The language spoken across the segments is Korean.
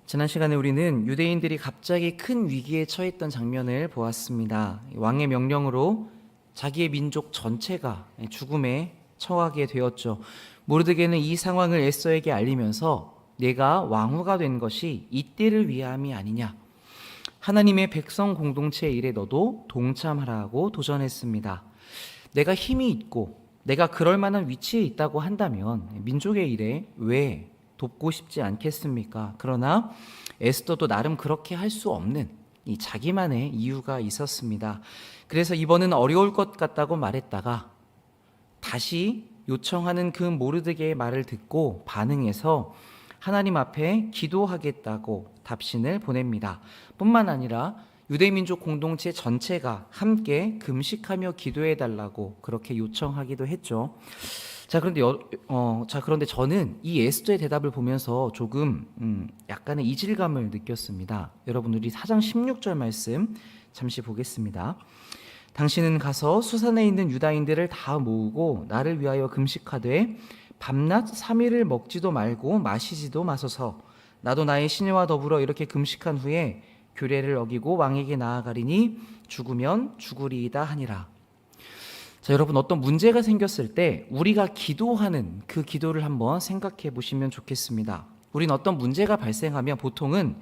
지난 시간에 우리는 유대인들이 갑자기 큰 위기에 처했던 장면을 보았습니다. 왕의 명령으로 자기의 민족 전체가 죽음에 처하게 되었죠. 모르드게는 이 상황을 에스더에게 알리면서 내가 왕후가 된 것이 이때를 위함이 아니냐, 하나님의 백성 공동체의 일에 너도 동참하라고 도전했습니다. 내가 힘이 있고 내가 그럴 만한 위치에 있다고 한다면 민족의 일에 왜 돕고 싶지 않겠습니까? 그러나 에스더도 나름 그렇게 할 수 없는 이 자기만의 이유가 있었습니다. 그래서 이번은 어려울 것 같다고 말했다가 다시 요청하는 그 모르드게의 말을 듣고 반응해서 하나님 앞에 기도하겠다고 답신을 보냅니다. 뿐만 아니라 유대민족 공동체 전체가 함께 금식하며 기도해달라고 그렇게 요청하기도 했죠. 그런데 저는 이 에스더의 대답을 보면서 조금 약간의 이질감을 느꼈습니다. 여러분, 우리 4장 16절 말씀 잠시 보겠습니다. 당신은 가서 수산에 있는 유다인들을 다 모으고 나를 위하여 금식하되 밤낮 3일을 먹지도 말고 마시지도 마소서. 나도 나의 시내와 더불어 이렇게 금식한 후에 규례를 어기고 왕에게 나아가리니 죽으면 죽으리이다 하니라. 자, 여러분, 어떤 문제가 생겼을 때 우리가 기도하는 그 기도를 한번 생각해 보시면 좋겠습니다. 우린 어떤 문제가 발생하면 보통은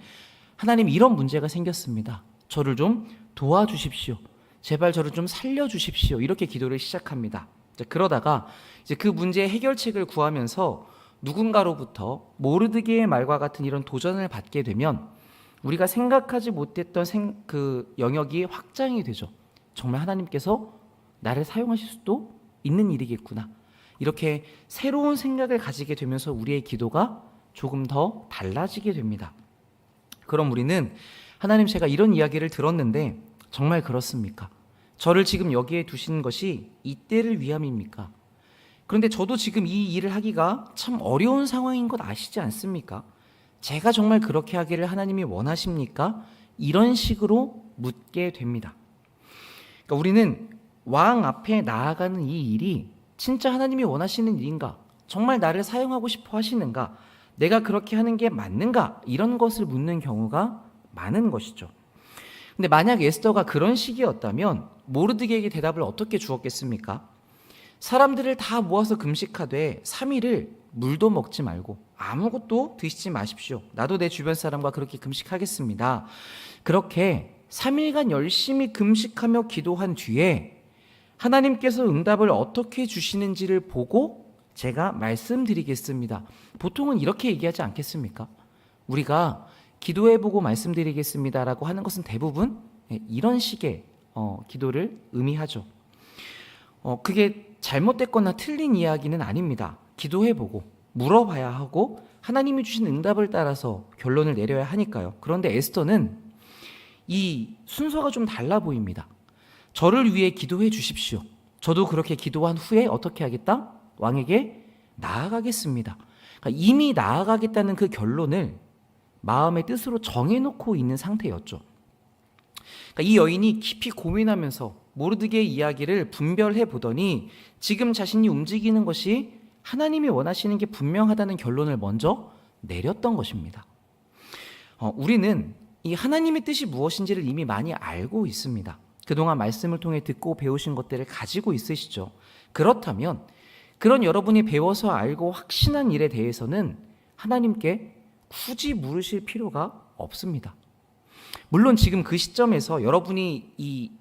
하나님, 이런 문제가 생겼습니다. 저를 좀 도와주십시오. 제발 저를 좀 살려주십시오. 이렇게 기도를 시작합니다. 자, 그러다가 이제 그 문제의 해결책을 구하면서 누군가로부터 모르드게의 말과 같은 이런 도전을 받게 되면 우리가 생각하지 못했던 그 영역이 확장이 되죠. 정말 하나님께서 나를 사용하실 수도 있는 일이겠구나. 이렇게 새로운 생각을 가지게 되면서 우리의 기도가 조금 더 달라지게 됩니다. 그럼 우리는 하나님, 제가 이런 이야기를 들었는데 정말 그렇습니까? 저를 지금 여기에 두신 것이 이때를 위함입니까? 그런데 저도 지금 이 일을 하기가 참 어려운 상황인 것 아시지 않습니까? 제가 정말 그렇게 하기를 하나님이 원하십니까? 이런 식으로 묻게 됩니다. 그러니까 우리는 왕 앞에 나아가는 이 일이 진짜 하나님이 원하시는 일인가? 정말 나를 사용하고 싶어 하시는가? 내가 그렇게 하는 게 맞는가? 이런 것을 묻는 경우가 많은 것이죠. 근데 만약 에스더가 그런 식이었다면 모르드게에게 대답을 어떻게 주었겠습니까? 사람들을 다 모아서 금식하되 3일을 물도 먹지 말고 아무것도 드시지 마십시오. 나도 내 주변 사람과 그렇게 금식하겠습니다. 그렇게 3일간 열심히 금식하며 기도한 뒤에 하나님께서 응답을 어떻게 주시는지를 보고 제가 말씀드리겠습니다. 보통은 이렇게 얘기하지 않겠습니까? 우리가 기도해보고 말씀드리겠습니다라고 하는 것은 대부분 이런 식의 기도를 의미하죠. 그게 잘못됐거나 틀린 이야기는 아닙니다. 기도해보고 물어봐야 하고 하나님이 주신 응답을 따라서 결론을 내려야 하니까요. 그런데 에스더는 이 순서가 좀 달라 보입니다. 저를 위해 기도해 주십시오. 저도 그렇게 기도한 후에 어떻게 하겠다? 왕에게 나아가겠습니다. 그러니까 이미 나아가겠다는 그 결론을 마음의 뜻으로 정해놓고 있는 상태였죠. 그러니까 이 여인이 깊이 고민하면서 모르드게의 이야기를 분별해 보더니 지금 자신이 움직이는 것이 하나님이 원하시는 게 분명하다는 결론을 먼저 내렸던 것입니다. 우리는 이 하나님의 뜻이 무엇인지를 이미 많이 알고 있습니다. 그동안 말씀을 통해 듣고 배우신 것들을 가지고 있으시죠. 그렇다면 그런 여러분이 배워서 알고 확신한 일에 대해서는 하나님께 굳이 물으실 필요가 없습니다. 물론 지금 그 시점에서 여러분이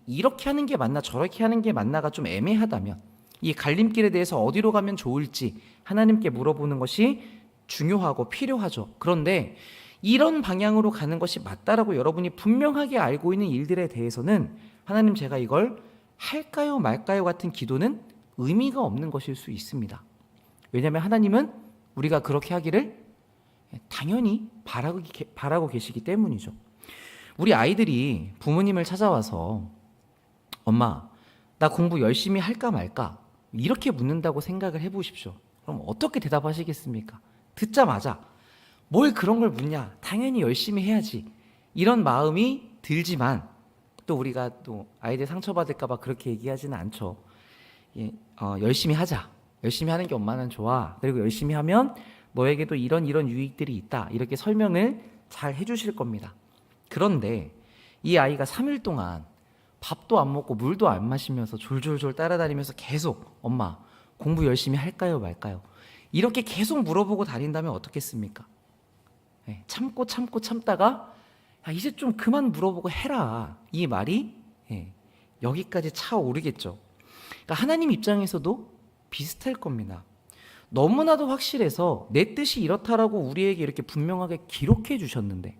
이렇게 하는 게 맞나 저렇게 하는 게 맞나가 좀 애매하다면 이 갈림길에 대해서 어디로 가면 좋을지 하나님께 물어보는 것이 중요하고 필요하죠. 그런데 이런 방향으로 가는 것이 맞다라고 여러분이 분명하게 알고 있는 일들에 대해서는 하나님, 제가 이걸 할까요 말까요 같은 기도는 의미가 없는 것일 수 있습니다. 왜냐하면 하나님은 우리가 그렇게 하기를 당연히 바라고 계시기 때문이죠. 우리 아이들이 부모님을 찾아와서 엄마, 나 공부 열심히 할까 말까 이렇게 묻는다고 생각을 해보십시오. 그럼 어떻게 대답하시겠습니까? 듣자마자 뭘 그런 걸 묻냐, 당연히 열심히 해야지, 이런 마음이 들지만 또 우리가 또 아이들 상처받을까 봐 그렇게 얘기하지는 않죠. 열심히 하자. 열심히 하는 게 엄마는 좋아. 그리고 열심히 하면 너에게도 이런 유익들이 있다. 이렇게 설명을 잘 해주실 겁니다. 그런데 이 아이가 3일 동안 밥도 안 먹고 물도 안 마시면서 졸졸졸 따라다니면서 계속 엄마 공부 열심히 할까요 말까요? 이렇게 계속 물어보고 다닌다면 어떻겠습니까? 참다가 야, 이제 좀 그만 물어보고 해라. 이 말이 여기까지 차오르겠죠. 그러니까 하나님 입장에서도 비슷할 겁니다. 너무나도 확실해서 내 뜻이 이렇다라고 우리에게 이렇게 분명하게 기록해 주셨는데,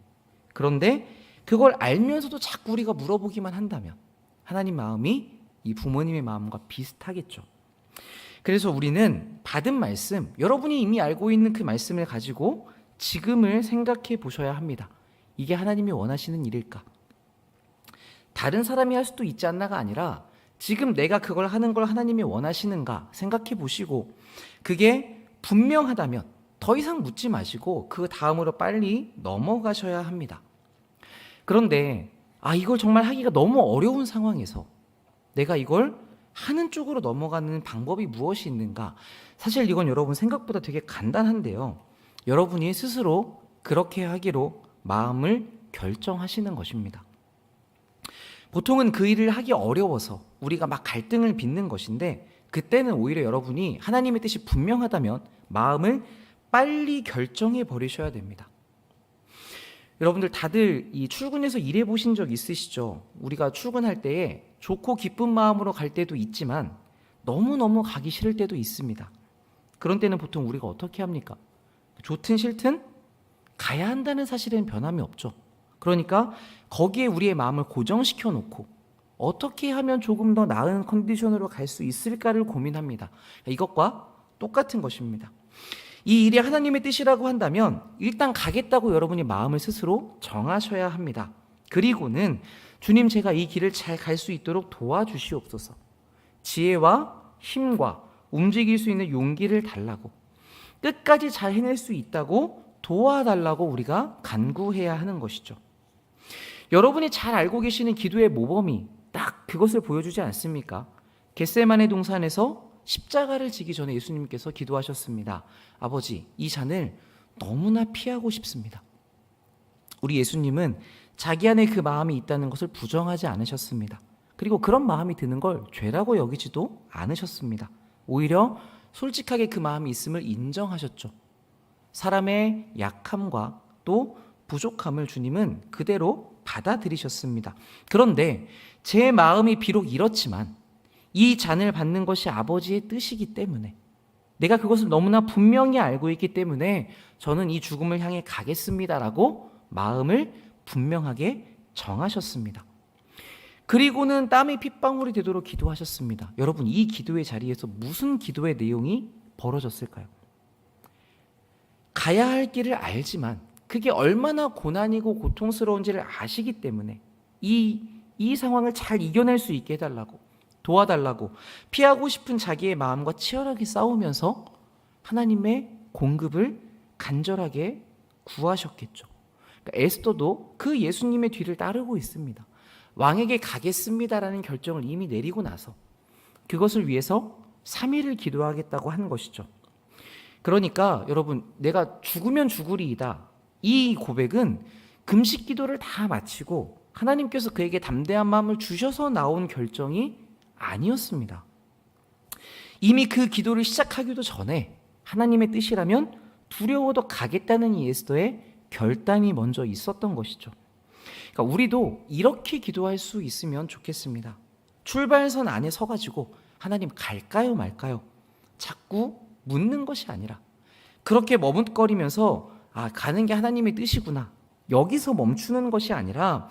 그런데 그걸 알면서도 자꾸 우리가 물어보기만 한다면 하나님 마음이 이 부모님의 마음과 비슷하겠죠. 그래서 우리는 받은 말씀, 여러분이 이미 알고 있는 그 말씀을 가지고 지금을 생각해 보셔야 합니다. 이게 하나님이 원하시는 일일까? 다른 사람이 할 수도 있지 않나가 아니라 지금 내가 그걸 하는 걸 하나님이 원하시는가 생각해 보시고, 그게 분명하다면 더 이상 묻지 마시고 그 다음으로 빨리 넘어가셔야 합니다. 그런데 이걸 정말 하기가 너무 어려운 상황에서 내가 이걸 하는 쪽으로 넘어가는 방법이 무엇이 있는가? 사실 이건 여러분 생각보다 되게 간단한데요. 여러분이 스스로 그렇게 하기로 마음을 결정하시는 것입니다. 보통은 그 일을 하기 어려워서 우리가 막 갈등을 빚는 것인데, 그때는 오히려 여러분이 하나님의 뜻이 분명하다면 마음을 빨리 결정해 버리셔야 됩니다. 여러분들 다들 이 출근해서 일해 보신 적 있으시죠? 우리가 출근할 때에 좋고 기쁜 마음으로 갈 때도 있지만 너무너무 가기 싫을 때도 있습니다. 그런 때는 보통 우리가 어떻게 합니까? 좋든 싫든 가야 한다는 사실에는 변함이 없죠. 그러니까 거기에 우리의 마음을 고정시켜 놓고 어떻게 하면 조금 더 나은 컨디션으로 갈 수 있을까를 고민합니다. 이것과 똑같은 것입니다. 이 일이 하나님의 뜻이라고 한다면 일단 가겠다고 여러분이 마음을 스스로 정하셔야 합니다. 그리고는 주님, 제가 이 길을 잘 갈 수 있도록 도와주시옵소서. 지혜와 힘과 움직일 수 있는 용기를 달라고, 끝까지 잘 해낼 수 있다고 도와달라고 우리가 간구해야 하는 것이죠. 여러분이 잘 알고 계시는 기도의 모범이 딱 그것을 보여주지 않습니까? 겟세마네 동산에서 십자가를 지기 전에 예수님께서 기도하셨습니다. 아버지, 이 잔을 너무나 피하고 싶습니다. 우리 예수님은 자기 안에 그 마음이 있다는 것을 부정하지 않으셨습니다. 그리고 그런 마음이 드는 걸 죄라고 여기지도 않으셨습니다. 오히려 솔직하게 그 마음이 있음을 인정하셨죠. 사람의 약함과 또 부족함을 주님은 그대로 받아들이셨습니다. 그런데 제 마음이 비록 이렇지만 이 잔을 받는 것이 아버지의 뜻이기 때문에, 내가 그것을 너무나 분명히 알고 있기 때문에 저는 이 죽음을 향해 가겠습니다라고 마음을 분명하게 정하셨습니다. 그리고는 땀이 핏방울이 되도록 기도하셨습니다. 여러분, 이 기도의 자리에서 무슨 기도의 내용이 벌어졌을까요? 가야 할 길을 알지만 그게 얼마나 고난이고 고통스러운지를 아시기 때문에 이 상황을 잘 이겨낼 수 있게 해달라고, 도와달라고 피하고 싶은 자기의 마음과 치열하게 싸우면서 하나님의 공급을 간절하게 구하셨겠죠. 그러니까 에스더도 그 예수님의 뒤를 따르고 있습니다. 왕에게 가겠습니다라는 결정을 이미 내리고 나서 그것을 위해서 3일을 기도하겠다고 한 것이죠. 그러니까 여러분, 내가 죽으면 죽으리이다, 이 고백은 금식 기도를 다 마치고 하나님께서 그에게 담대한 마음을 주셔서 나온 결정이 아니었습니다. 이미 그 기도를 시작하기도 전에 하나님의 뜻이라면 두려워도 가겠다는 이 에스더의 결단이 먼저 있었던 것이죠. 그러니까 우리도 이렇게 기도할 수 있으면 좋겠습니다. 출발선 안에 서가지고 하나님 갈까요 말까요? 자꾸 묻는 것이 아니라 그렇게 머뭇거리면서 가는 게 하나님의 뜻이구나, 여기서 멈추는 것이 아니라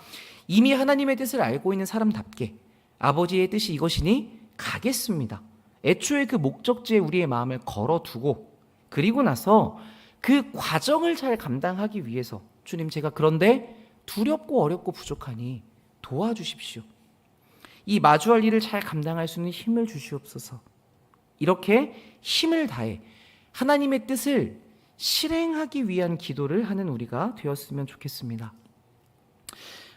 이미 하나님의 뜻을 알고 있는 사람답게 아버지의 뜻이 이것이니 가겠습니다. 애초에 그 목적지에 우리의 마음을 걸어두고, 그리고 나서 그 과정을 잘 감당하기 위해서 주님, 제가 그런데 두렵고 어렵고 부족하니 도와주십시오. 이 마주할 일을 잘 감당할 수 있는 힘을 주시옵소서. 이렇게 힘을 다해 하나님의 뜻을 실행하기 위한 기도를 하는 우리가 되었으면 좋겠습니다.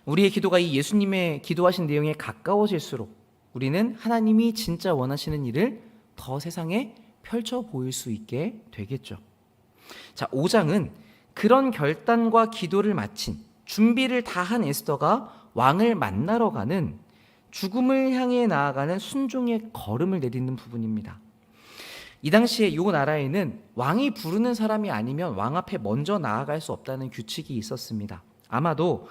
우리의 기도가 이 예수님의 기도하신 내용에 가까워질수록 우리는 하나님이 진짜 원하시는 일을 더 세상에 펼쳐 보일 수 있게 되겠죠. 자, 5장은 그런 결단과 기도를 마친, 준비를 다 한 에스더가 왕을 만나러 가는, 죽음을 향해 나아가는 순종의 걸음을 내딛는 부분입니다. 이 당시에 이 나라에는 왕이 부르는 사람이 아니면 왕 앞에 먼저 나아갈 수 없다는 규칙이 있었습니다. 아마도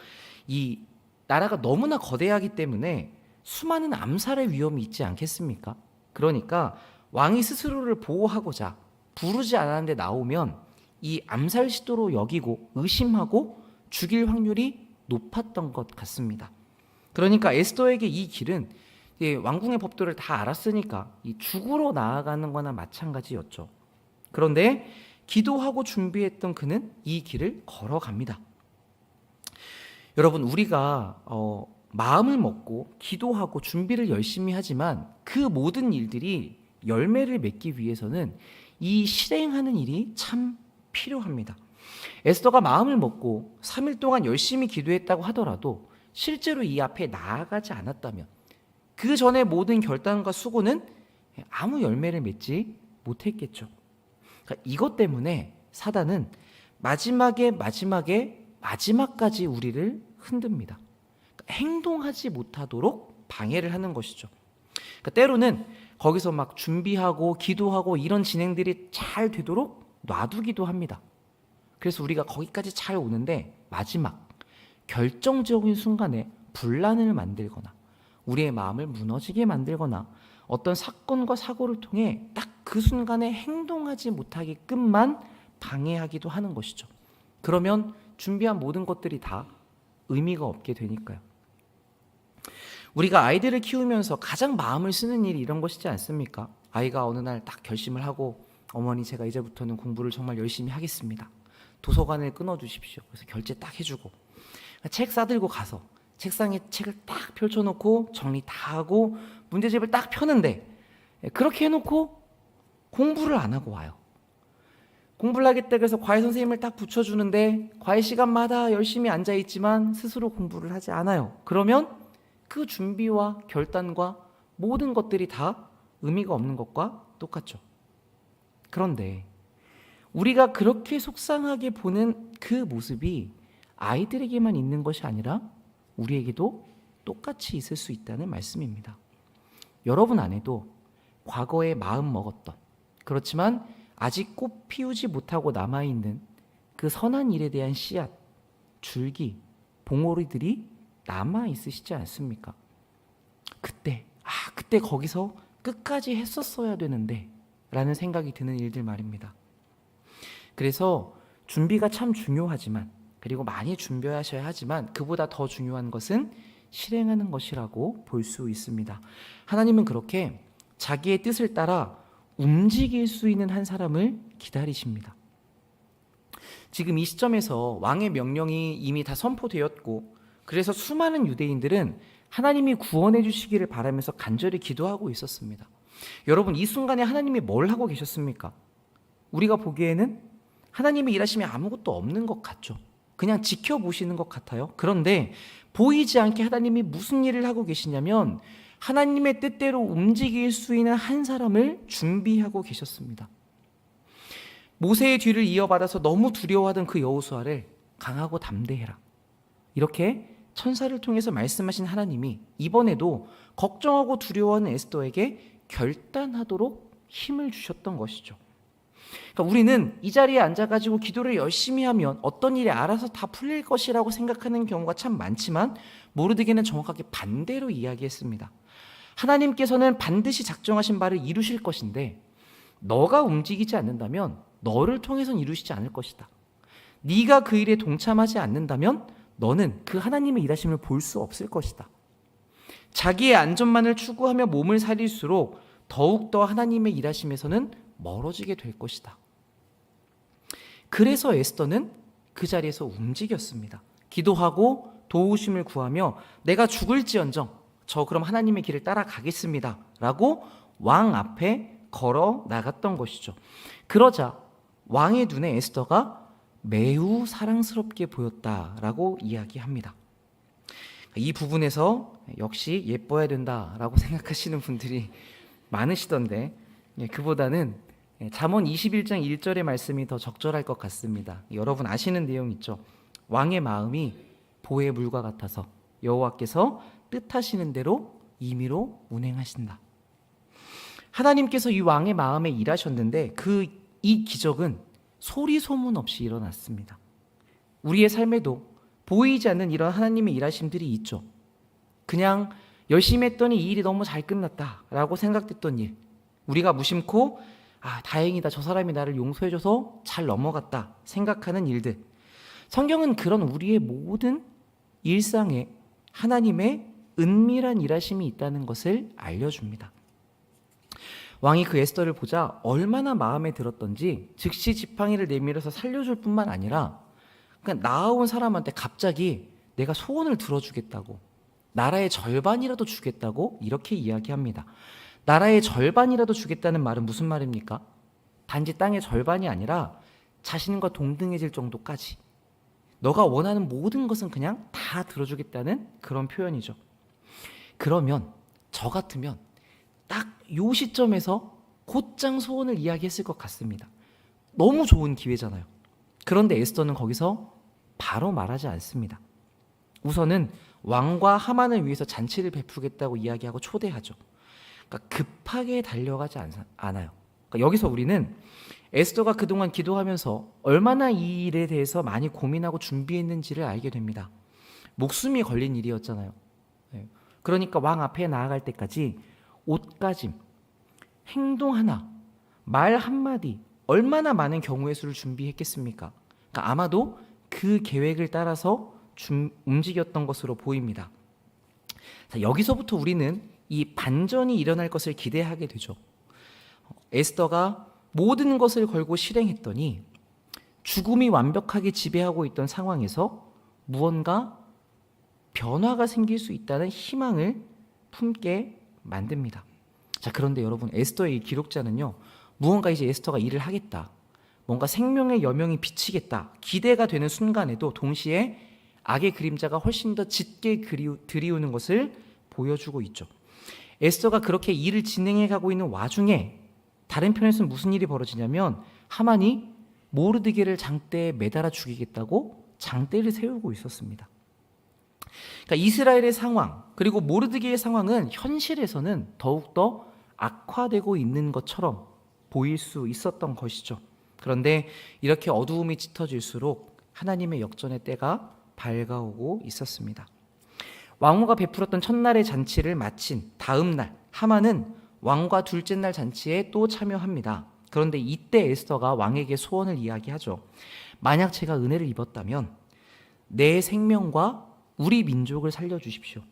이 나라가 너무나 거대하기 때문에 수많은 암살의 위험이 있지 않겠습니까? 그러니까 왕이 스스로를 보호하고자 부르지 않았는데 나오면 이 암살 시도로 여기고 의심하고 죽일 확률이 높았던 것 같습니다. 그러니까 에스더에게 이 길은 왕궁의 법도를 다 알았으니까 이 죽으러 나아가는 거나 마찬가지였죠. 그런데 기도하고 준비했던 그는 이 길을 걸어갑니다. 여러분, 우리가 마음을 먹고 기도하고 준비를 열심히 하지만 그 모든 일들이 열매를 맺기 위해서는 이 실행하는 일이 참 필요합니다. 에스더가 마음을 먹고 3일 동안 열심히 기도했다고 하더라도 실제로 이 앞에 나아가지 않았다면 그 전에 모든 결단과 수고는 아무 열매를 맺지 못했겠죠. 그러니까 이것 때문에 사단은 마지막까지 우리를 흔듭니다. 그러니까 행동하지 못하도록 방해를 하는 것이죠. 그러니까 때로는 거기서 막 준비하고 기도하고 이런 진행들이 잘 되도록 놔두기도 합니다. 그래서 우리가 거기까지 잘 오는데 마지막 결정적인 순간에 분란을 만들거나 우리의 마음을 무너지게 만들거나 어떤 사건과 사고를 통해 딱 그 순간에 행동하지 못하게끔만 방해하기도 하는 것이죠. 그러면 준비한 모든 것들이 다 의미가 없게 되니까요. 우리가 아이들을 키우면서 가장 마음을 쓰는 일이 이런 것이지 않습니까? 아이가 어느 날 딱 결심을 하고 어머니 제가 이제부터는 공부를 정말 열심히 하겠습니다. 도서관을 끊어주십시오. 그래서 결제 딱 해주고 책 싸들고 가서 책상에 책을 딱 펼쳐놓고 정리 다 하고 문제집을 딱 펴는데 그렇게 해놓고 공부를 안 하고 와요. 공부를 하겠다 그래서 과외 선생님을 딱 붙여주는데 과외 시간마다 열심히 앉아있지만 스스로 공부를 하지 않아요. 그러면 그 준비와 결단과 모든 것들이 다 의미가 없는 것과 똑같죠. 그런데 우리가 그렇게 속상하게 보는 그 모습이 아이들에게만 있는 것이 아니라 우리에게도 똑같이 있을 수 있다는 말씀입니다. 여러분 안에도 과거에 마음 먹었던, 그렇지만 아직 꽃 피우지 못하고 남아있는 그 선한 일에 대한 씨앗, 줄기, 봉오리들이 남아있으시지 않습니까? 그때 거기서 끝까지 했었어야 되는데 라는 생각이 드는 일들 말입니다. 그래서 준비가 참 중요하지만, 그리고 많이 준비하셔야 하지만 그보다 더 중요한 것은 실행하는 것이라고 볼 수 있습니다. 하나님은 그렇게 자기의 뜻을 따라 움직일 수 있는 한 사람을 기다리십니다. 지금 이 시점에서 왕의 명령이 이미 다 선포되었고, 그래서 수많은 유대인들은 하나님이 구원해 주시기를 바라면서 간절히 기도하고 있었습니다. 여러분, 이 순간에 하나님이 뭘 하고 계셨습니까? 우리가 보기에는 하나님의 일하심이 아무것도 없는 것 같죠. 그냥 지켜보시는 것 같아요. 그런데 보이지 않게 하나님이 무슨 일을 하고 계시냐면 하나님의 뜻대로 움직일 수 있는 한 사람을 준비하고 계셨습니다. 모세의 뒤를 이어받아서 너무 두려워하던 그 여호수아를 강하고 담대해라, 이렇게 천사를 통해서 말씀하신 하나님이 이번에도 걱정하고 두려워하는 에스더에게 결단하도록 힘을 주셨던 것이죠. 그러니까 우리는 이 자리에 앉아가지고 기도를 열심히 하면 어떤 일이 알아서 다 풀릴 것이라고 생각하는 경우가 참 많지만 모르드게는 정확하게 반대로 이야기했습니다. 하나님께서는 반드시 작정하신 바를 이루실 것인데 너가 움직이지 않는다면 너를 통해서는 이루시지 않을 것이다. 네가 그 일에 동참하지 않는다면 너는 그 하나님의 일하심을 볼 수 없을 것이다. 자기의 안전만을 추구하며 몸을 사릴수록 더욱더 하나님의 일하심에서는 멀어지게 될 것이다. 그래서 에스더는 그 자리에서 움직였습니다. 기도하고 도우심을 구하며 내가 죽을지언정 저 그럼 하나님의 길을 따라가겠습니다 라고 왕 앞에 걸어 나갔던 것이죠. 그러자 왕의 눈에 에스더가 매우 사랑스럽게 보였다라고 이야기합니다. 이 부분에서 역시 예뻐야 된다라고 생각하시는 분들이 많으시던데 그보다는 잠언 21장 1절의 말씀이 더 적절할 것 같습니다. 여러분 아시는 내용 있죠? 왕의 마음이 보의 물과 같아서 여호와께서 뜻하시는 대로 임의로 운행하신다. 하나님께서 이 왕의 마음에 일하셨는데 이 기적은 소리 소문 없이 일어났습니다. 우리의 삶에도 보이지 않는 이런 하나님의 일하심들이 있죠. 그냥 열심히 했더니 이 일이 너무 잘 끝났다라고 생각됐던 일, 우리가 무심코 다행이다, 저 사람이 나를 용서해줘서 잘 넘어갔다 생각하는 일들, 성경은 그런 우리의 모든 일상에 하나님의 은밀한 일하심이 있다는 것을 알려줍니다. 왕이 그 에스더를 보자 얼마나 마음에 들었던지 즉시 지팡이를 내밀어서 살려줄 뿐만 아니라 그냥 나아온 사람한테 갑자기 내가 소원을 들어주겠다고, 나라의 절반이라도 주겠다고 이렇게 이야기합니다. 나라의 절반이라도 주겠다는 말은 무슨 말입니까? 단지 땅의 절반이 아니라 자신과 동등해질 정도까지, 너가 원하는 모든 것은 그냥 다 들어주겠다는 그런 표현이죠. 그러면 저 같으면 딱 요 시점에서 곧장 소원을 이야기했을 것 같습니다. 너무 좋은 기회잖아요. 그런데 에스더는 거기서 바로 말하지 않습니다. 우선은 왕과 하만을 위해서 잔치를 베푸겠다고 이야기하고 초대하죠. 그러니까 급하게 달려가지 않아요. 그러니까 여기서 우리는 에스더가 그동안 기도하면서 얼마나 이 일에 대해서 많이 고민하고 준비했는지를 알게 됩니다. 목숨이 걸린 일이었잖아요. 그러니까 왕 앞에 나아갈 때까지 옷가짐, 행동 하나, 말 한마디, 얼마나 많은 경우의 수를 준비했겠습니까? 그러니까 아마도 그 계획을 따라서 움직였던 것으로 보입니다. 자, 여기서부터 우리는 이 반전이 일어날 것을 기대하게 되죠. 에스더가 모든 것을 걸고 실행했더니 죽음이 완벽하게 지배하고 있던 상황에서 무언가 변화가 생길 수 있다는 희망을 품게 만듭니다. 자, 그런데 여러분, 에스더의 이 기록자는요, 무언가 이제 에스더가 일을 하겠다, 뭔가 생명의 여명이 비치겠다 기대가 되는 순간에도 동시에 악의 그림자가 훨씬 더 짙게 드리우는 것을 보여주고 있죠. 에스더가 그렇게 일을 진행해 가고 있는 와중에 다른 편에서는 무슨 일이 벌어지냐면 하만이 모르드게를 장대에 매달아 죽이겠다고 장대를 세우고 있었습니다. 그러니까 이스라엘의 상황, 그리고 모르드게의 상황은 현실에서는 더욱더 악화되고 있는 것처럼 보일 수 있었던 것이죠. 그런데 이렇게 어두움이 짙어질수록 하나님의 역전의 때가 밝아오고 있었습니다. 왕후가 베풀었던 첫날의 잔치를 마친 다음 날, 하만은 왕과 둘째 날 잔치에 또 참여합니다. 그런데 이때 에스더가 왕에게 소원을 이야기하죠. 만약 제가 은혜를 입었다면 내 생명과 우리 민족을 살려주십시오.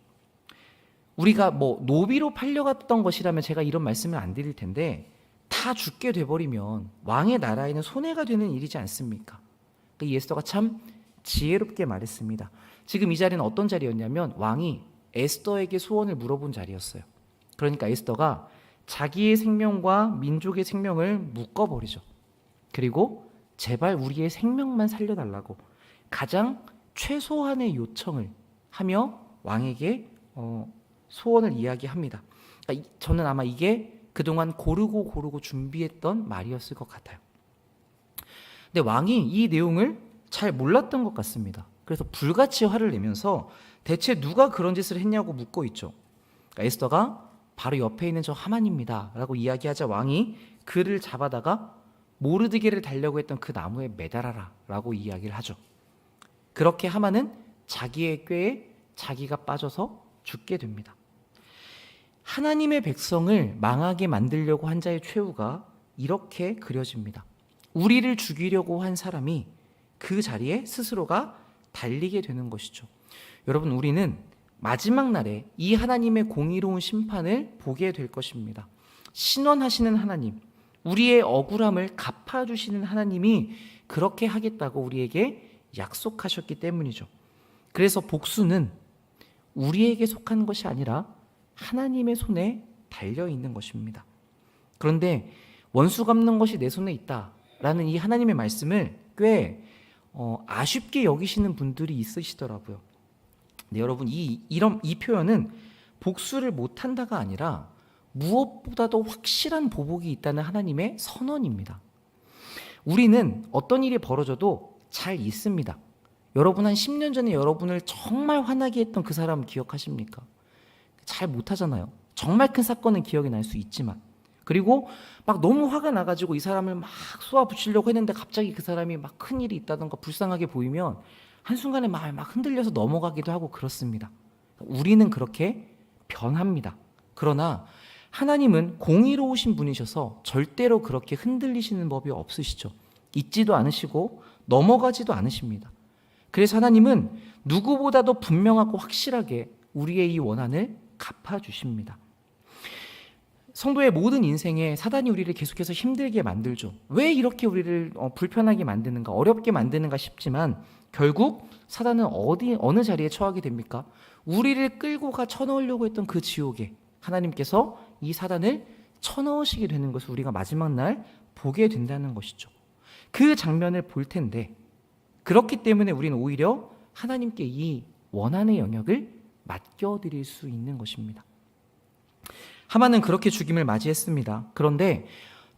우리가 노비로 팔려갔던 것이라면 제가 이런 말씀을 안 드릴 텐데 다 죽게 돼버리면 왕의 나라에는 손해가 되는 일이지 않습니까? 이 에스더가 참 지혜롭게 말했습니다. 지금 이 자리는 어떤 자리였냐면 왕이 에스더에게 소원을 물어본 자리였어요. 그러니까 에스더가 자기의 생명과 민족의 생명을 묶어버리죠. 그리고 제발 우리의 생명만 살려달라고 가장 최소한의 요청을 하며 왕에게 소원을 이야기합니다. 그러니까 저는 아마 이게 그동안 고르고 준비했던 말이었을 것 같아요. 근데 왕이 이 내용을 잘 몰랐던 것 같습니다. 그래서 불같이 화를 내면서 대체 누가 그런 짓을 했냐고 묻고 있죠. 그러니까 에스더가 바로 옆에 있는 저 하만입니다 라고 이야기하자 왕이 그를 잡아다가 모르드게를 달려고 했던 그 나무에 매달아라 라고 이야기를 하죠. 그렇게 하만은 자기의 꾀에 자기가 빠져서 죽게 됩니다. 하나님의 백성을 망하게 만들려고 한 자의 최후가 이렇게 그려집니다. 우리를 죽이려고 한 사람이 그 자리에 스스로가 달리게 되는 것이죠. 여러분, 우리는 마지막 날에 이 하나님의 공의로운 심판을 보게 될 것입니다. 신원하시는 하나님, 우리의 억울함을 갚아주시는 하나님이 그렇게 하겠다고 우리에게 약속하셨기 때문이죠. 그래서 복수는 우리에게 속한 것이 아니라 하나님의 손에 달려있는 것입니다. 그런데 원수 갚는 것이 내 손에 있다라는 이 하나님의 말씀을 꽤 아쉽게 여기시는 분들이 있으시더라고요. 네, 여러분, 이 표현은 복수를 못한다가 아니라 무엇보다도 확실한 보복이 있다는 하나님의 선언입니다. 우리는 어떤 일이 벌어져도 잘 잊습니다. 여러분 한 10년 전에 여러분을 정말 화나게 했던 그 사람 기억하십니까? 잘 못하잖아요. 정말 큰 사건은 기억이 날 수 있지만, 그리고 막 너무 화가 나가지고 이 사람을 막 쏘아붙이려고 했는데 갑자기 그 사람이 막 큰일이 있다던가 불쌍하게 보이면 한순간에 막 흔들려서 넘어가기도 하고 그렇습니다. 우리는 그렇게 변합니다. 그러나 하나님은 공의로우신 분이셔서 절대로 그렇게 흔들리시는 법이 없으시죠. 잊지도 않으시고 넘어가지도 않으십니다. 그래서 하나님은 누구보다도 분명하고 확실하게 우리의 이 원한을 갚아주십니다. 성도의 모든 인생에 사단이 우리를 계속해서 힘들게 만들죠. 왜 이렇게 우리를 불편하게 만드는가, 어렵게 만드는가 싶지만 결국 사단은 어느 자리에 처하게 됩니까? 우리를 끌고 가 쳐넣으려고 했던 그 지옥에 하나님께서 이 사단을 쳐넣으시게 되는 것을 우리가 마지막 날 보게 된다는 것이죠. 그 장면을 볼 텐데, 그렇기 때문에 우리는 오히려 하나님께 이 원한의 영역을 맡겨드릴 수 있는 것입니다. 하만은 그렇게 죽임을 맞이했습니다. 그런데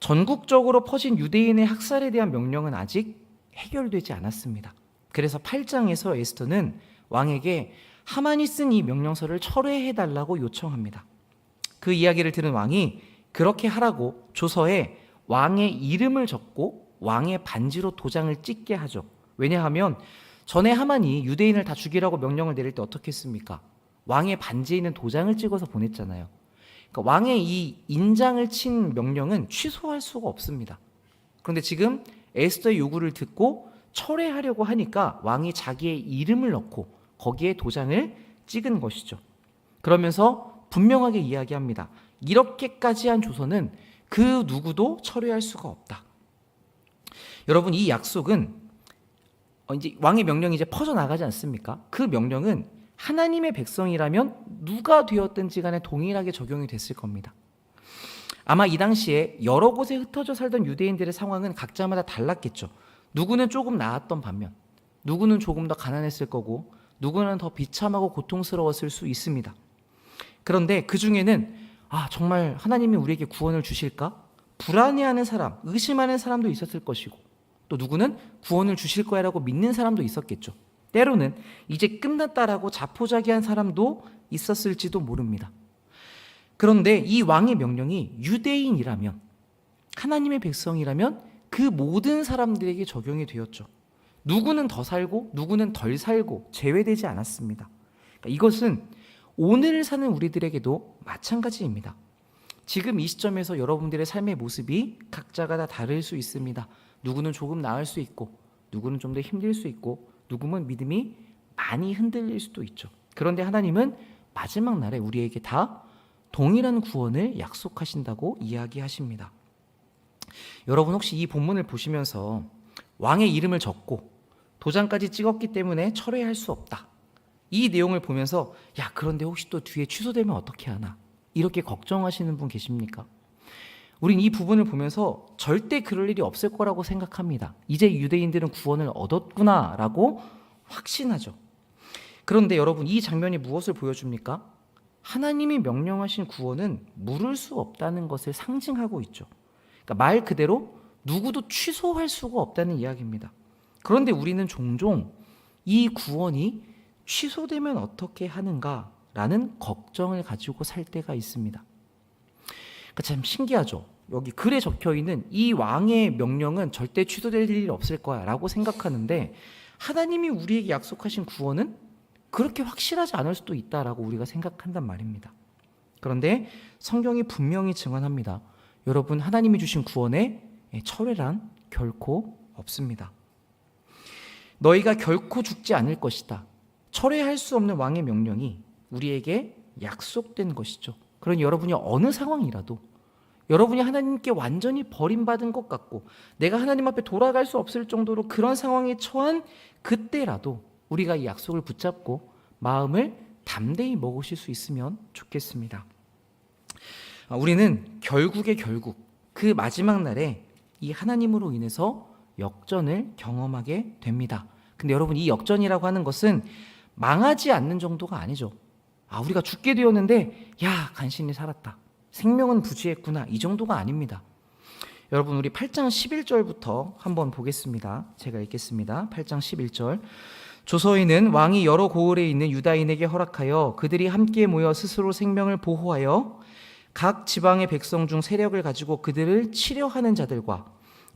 전국적으로 퍼진 유대인의 학살에 대한 명령은 아직 해결되지 않았습니다. 그래서 8장에서 에스더는 왕에게 하만이 쓴 이 명령서를 철회해달라고 요청합니다. 그 이야기를 들은 왕이 그렇게 하라고 조서에 왕의 이름을 적고 왕의 반지로 도장을 찍게 하죠. 왜냐하면 전에 하만이 유대인을 다 죽이라고 명령을 내릴 때 어떻게 했습니까? 왕의 반지에 있는 도장을 찍어서 보냈잖아요. 그러니까 왕의 이 인장을 친 명령은 취소할 수가 없습니다. 그런데 지금 에스더의 요구를 듣고 철회하려고 하니까 왕이 자기의 이름을 넣고 거기에 도장을 찍은 것이죠. 그러면서 분명하게 이야기합니다. 이렇게까지 한 조서는 그 누구도 철회할 수가 없다. 여러분, 이 약속은 이제 왕의 명령이 이제 퍼져나가지 않습니까? 그 명령은 하나님의 백성이라면 누가 되었든지 간에 동일하게 적용이 됐을 겁니다. 아마 이 당시에 여러 곳에 흩어져 살던 유대인들의 상황은 각자마다 달랐겠죠. 누구는 조금 나았던 반면 누구는 조금 더 가난했을 거고 누구는 더 비참하고 고통스러웠을 수 있습니다. 그런데 그 중에는 정말 하나님이 우리에게 구원을 주실까? 불안해하는 사람, 의심하는 사람도 있었을 것이고, 또 누구는 구원을 주실 거야라고 믿는 사람도 있었겠죠. 때로는 이제 끝났다라고 자포자기한 사람도 있었을지도 모릅니다. 그런데 이 왕의 명령이 유대인이라면, 하나님의 백성이라면 그 모든 사람들에게 적용이 되었죠. 누구는 더 살고 누구는 덜 살고 제외되지 않았습니다. 그러니까 이것은 오늘 사는 우리들에게도 마찬가지입니다. 지금 이 시점에서 여러분들의 삶의 모습이 각자가 다 다를 수 있습니다. 누구는 조금 나을 수 있고, 누구는 좀 더 힘들 수 있고, 누구는 믿음이 많이 흔들릴 수도 있죠. 그런데 하나님은 마지막 날에 우리에게 다 동일한 구원을 약속하신다고 이야기하십니다. 여러분, 혹시 이 본문을 보시면서 왕의 이름을 적고 도장까지 찍었기 때문에 철회할 수 없다, 이 내용을 보면서 그런데 혹시 또 뒤에 취소되면 어떻게 하나, 이렇게 걱정하시는 분 계십니까? 우린 이 부분을 보면서 절대 그럴 일이 없을 거라고 생각합니다. 이제 유대인들은 구원을 얻었구나라고 확신하죠. 그런데 여러분, 이 장면이 무엇을 보여줍니까? 하나님이 명령하신 구원은 물을 수 없다는 것을 상징하고 있죠. 그러니까 말 그대로 누구도 취소할 수가 없다는 이야기입니다. 그런데 우리는 종종 이 구원이 취소되면 어떻게 하는가라는 걱정을 가지고 살 때가 있습니다. 참 신기하죠. 여기 글에 적혀있는 이 왕의 명령은 절대 취소될 일이 없을 거야 라고 생각하는데, 하나님이 우리에게 약속하신 구원은 그렇게 확실하지 않을 수도 있다라고 우리가 생각한단 말입니다. 그런데 성경이 분명히 증언합니다. 여러분, 하나님이 주신 구원에 철회란 결코 없습니다. 너희가 결코 죽지 않을 것이다, 철회할 수 없는 왕의 명령이 우리에게 약속된 것이죠. 그러니 여러분이 어느 상황이라도, 여러분이 하나님께 완전히 버림받은 것 같고 내가 하나님 앞에 돌아갈 수 없을 정도로 그런 상황에 처한 그때라도 우리가 이 약속을 붙잡고 마음을 담대히 먹으실 수 있으면 좋겠습니다. 우리는 결국의 결국 그 마지막 날에 이 하나님으로 인해서 역전을 경험하게 됩니다. 근데 여러분, 이 역전이라고 하는 것은 망하지 않는 정도가 아니죠. 우리가 죽게 되었는데 간신히 살았다, 생명은 부지했구나. 이 정도가 아닙니다. 여러분 우리 8장 11절부터 한번 보겠습니다. 제가 읽겠습니다. 8장 11절. 조서인은 왕이 여러 고을에 있는 유다인에게 허락하여 그들이 함께 모여 스스로 생명을 보호하여 각 지방의 백성 중 세력을 가지고 그들을 치려하는 자들과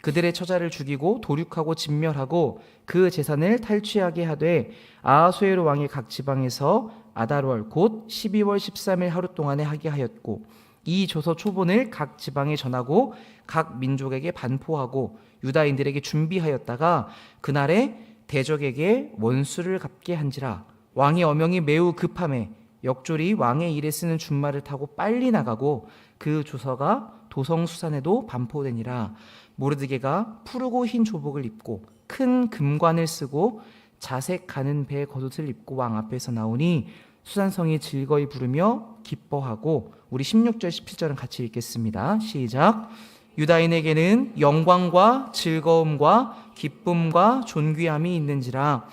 그들의 처자를 죽이고 도륙하고 진멸하고 그 재산을 탈취하게 하되 아하수에로 왕이 각 지방에서 아달월 곧 12월 13일 하루 동안에 하게 하였고 이 조서 초본을 각 지방에 전하고 각 민족에게 반포하고 유다인들에게 준비하였다가 그날에 대적에게 원수를 갚게 한지라. 왕의 어명이 매우 급함에 역졸이 왕의 일에 쓰는 준말을 타고 빨리 나가고 그 조서가 도성수산에도 반포되니라. 모르드게가 푸르고 흰 조복을 입고 큰 금관을 쓰고 자색 가는 배 겉옷을 입고 왕 앞에서 나오니 수산성이 즐거이 부르며 기뻐하고, 우리 16절 17절은 같이 읽겠습니다. 시작. 유다인에게는 영광과 즐거움과 기쁨과 존귀함이 있는지라.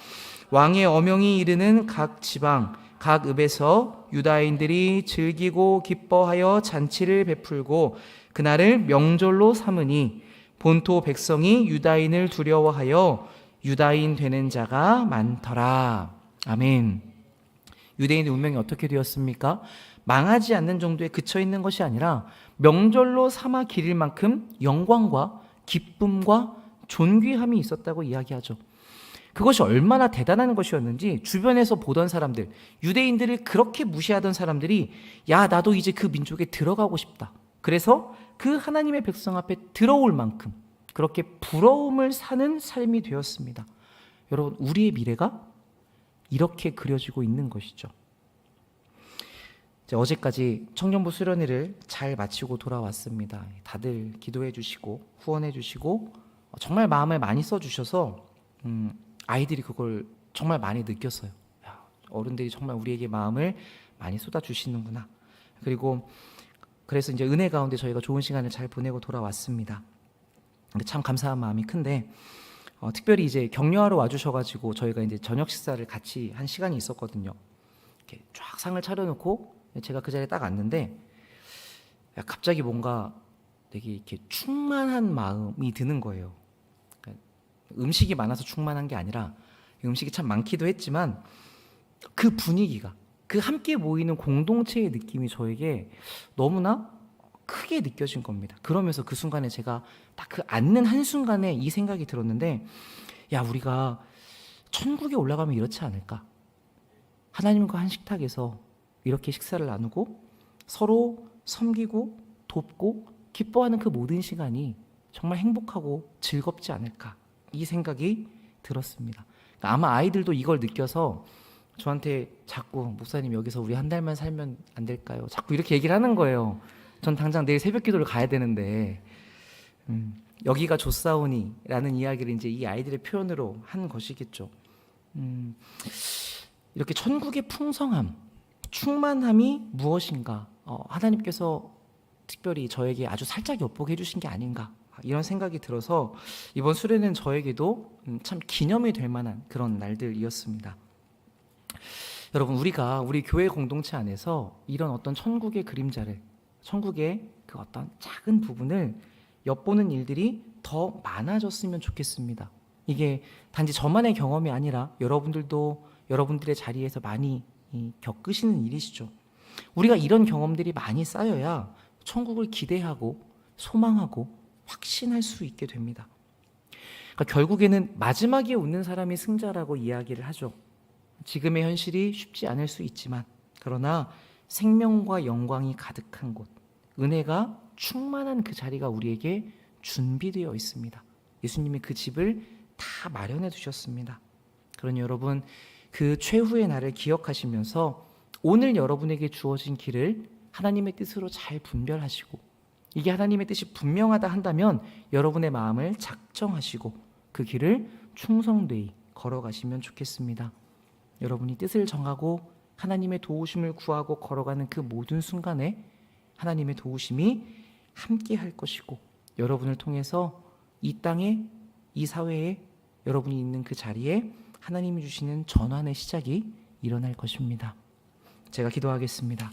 왕의 어명이 이르는 각 지방 각 읍에서 유다인들이 즐기고 기뻐하여 잔치를 베풀고 그날을 명절로 삼으니 본토 백성이 유다인을 두려워하여 유다인 되는 자가 많더라. 아멘. 유대인의 운명이 어떻게 되었습니까? 망하지 않는 정도에 그쳐 있는 것이 아니라 명절로 삼아 기릴 만큼 영광과 기쁨과 존귀함이 있었다고 이야기하죠. 그것이 얼마나 대단한 것이었는지 주변에서 보던 사람들, 유대인들을 그렇게 무시하던 사람들이 야, 나도 이제 그 민족에 들어가고 싶다. 그래서 그 하나님의 백성 앞에 들어올 만큼 그렇게 부러움을 사는 삶이 되었습니다. 여러분, 우리의 미래가 이렇게 그려지고 있는 것이죠. 어제까지 청년부 수련회를 잘 마치고 돌아왔습니다. 다들 기도해 주시고 후원해 주시고 정말 마음을 많이 써주셔서 아이들이 그걸 정말 많이 느꼈어요. 야, 어른들이 정말 우리에게 마음을 많이 쏟아주시는구나. 그래서 이제 은혜 가운데 저희가 좋은 시간을 잘 보내고 돌아왔습니다. 근데 참 감사한 마음이 큰데 특별히 이제 격려하러 와주셔가지고 저희가 이제 저녁 식사를 같이 한 시간이 있었거든요. 이렇게 쫙 상을 차려놓고 제가 그 자리에 딱 앉는데 갑자기 뭔가 되게 이렇게 충만한 마음이 드는 거예요. 그러니까 음식이 많아서 충만한 게 아니라 음식이 참 많기도 했지만 그 분위기가, 그 함께 모이는 공동체의 느낌이 저에게 너무나 크게 느껴진 겁니다. 그러면서 그 순간에 제가 딱 그 앉는 한순간에 이 생각이 들었는데, 야, 우리가 천국에 올라가면 이렇지 않을까? 하나님과 한 식탁에서 이렇게 식사를 나누고 서로 섬기고 돕고 기뻐하는 그 모든 시간이 정말 행복하고 즐겁지 않을까? 이 생각이 들었습니다. 그러니까 아마 아이들도 이걸 느껴서 저한테 자꾸 목사님 여기서 우리 한 달만 살면 안 될까요? 자꾸 이렇게 얘기를 하는 거예요. 전 당장 내일 새벽 기도를 가야 되는데 여기가 좋사오니 라는 이야기를 이제 이 아이들의 표현으로 한 것이겠죠. 이렇게 천국의 풍성함, 충만함이 무엇인가, 하나님께서 특별히 저에게 아주 살짝 엿보게 해주신 게 아닌가, 이런 생각이 들어서 이번 수련은 저에게도 참 기념이 될 만한 그런 날들이었습니다. 여러분, 우리가 우리 교회 공동체 안에서 이런 어떤 천국의 그림자를, 천국의 그 어떤 작은 부분을 엿보는 일들이 더 많아졌으면 좋겠습니다. 이게 단지 저만의 경험이 아니라 여러분들도 여러분들의 자리에서 많이 겪으시는 일이시죠. 우리가 이런 경험들이 많이 쌓여야 천국을 기대하고 소망하고 확신할 수 있게 됩니다. 그러니까 결국에는 마지막에 웃는 사람이 승자라고 이야기를 하죠. 지금의 현실이 쉽지 않을 수 있지만, 그러나 생명과 영광이 가득한 곳, 은혜가 충만한 그 자리가 우리에게 준비되어 있습니다. 예수님이 그 집을 다 마련해 두셨습니다. 그러니 여러분, 그 최후의 날을 기억하시면서 오늘 여러분에게 주어진 길을 하나님의 뜻으로 잘 분별하시고, 이게 하나님의 뜻이 분명하다 한다면 여러분의 마음을 작정하시고 그 길을 충성되이 걸어가시면 좋겠습니다. 여러분이 뜻을 정하고 하나님의 도우심을 구하고 걸어가는 그 모든 순간에 하나님의 도우심이 함께 할 것이고, 여러분을 통해서 이 땅에, 이 사회에, 여러분이 있는 그 자리에 하나님이 주시는 전환의 시작이 일어날 것입니다. 제가 기도하겠습니다.